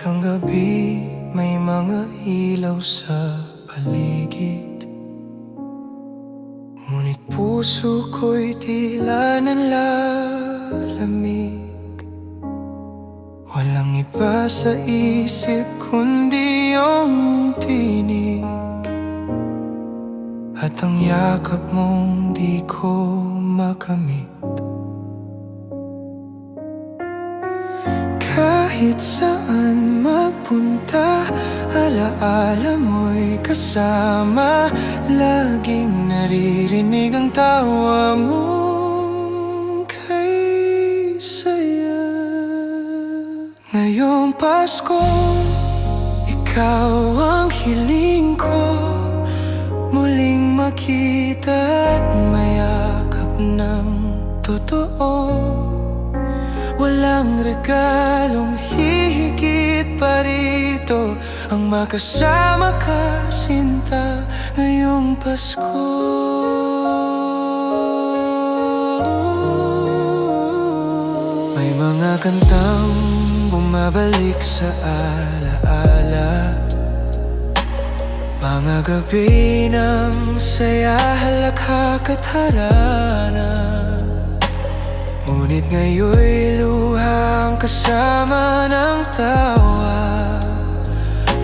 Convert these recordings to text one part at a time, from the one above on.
ang gabi, may mga ilaw sa paligid. Ngunit puso ko'y tila nanlalamig. Walang iba sa isip kundi iyong tinig, at ang yakap mong di ko makamit. Kahit saan magpunta, alaala mo'y kasama. Laging naririnig ang tawa mong kay saya. Ngayong Pasko, ikaw ang hiling ko. Muling makita at mayakap ng totoo. Walang regalong hihigit pa rito, ang makasama ka, sinta, ngayong Pasko. May mga kantang bumabalik sa alaala, mga gabi ng saya, halakhak at harana. Ngunit ngayon'y luhang kasama ng tawa,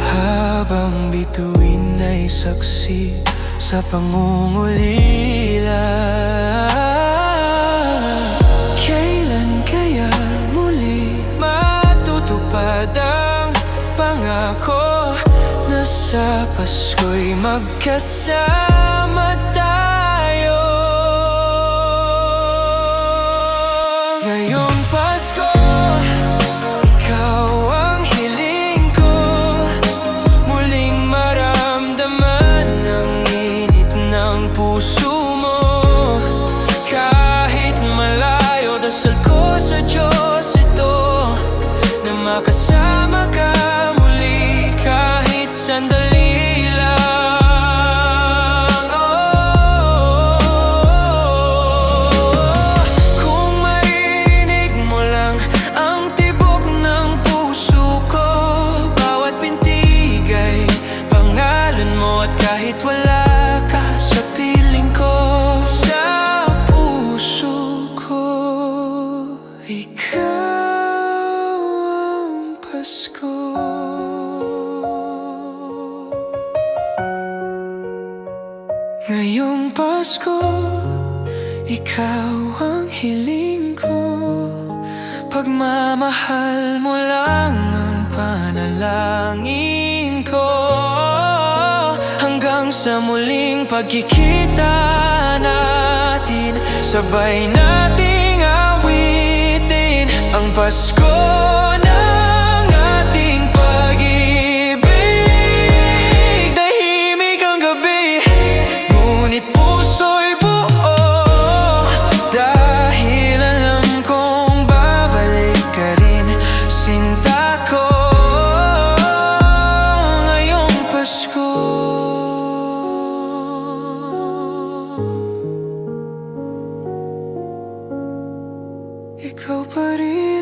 habang bituin ay saksi sa pangungulila. Kailan kaya muli matutupad ang pangako na sa Pasko'y magkasama tayo? Ngayong Pasko, ikaw ang hiling ko. Muling maramdaman ang init ng puso mo. Kahit malayo, dasal ko sa Diyos ito, na makasama ka muli kahit sandali lang. Kahit wala ka sa piling ko, sa puso ko, ikaw ang Pasko. Ngayong Pasko, ikaw ang hiling ko. Pagmamahal mo lang ang panalangin ko, hanggang sa muling pagkikita natin, sabay nating awitin ang Pasko ng ating pag-ibig. Tahimik ang gabi, ngunit puso'y buo, dahil alam kong babalik ka rin, sinta ko, ngayong Pasko. Ikaw pa rin.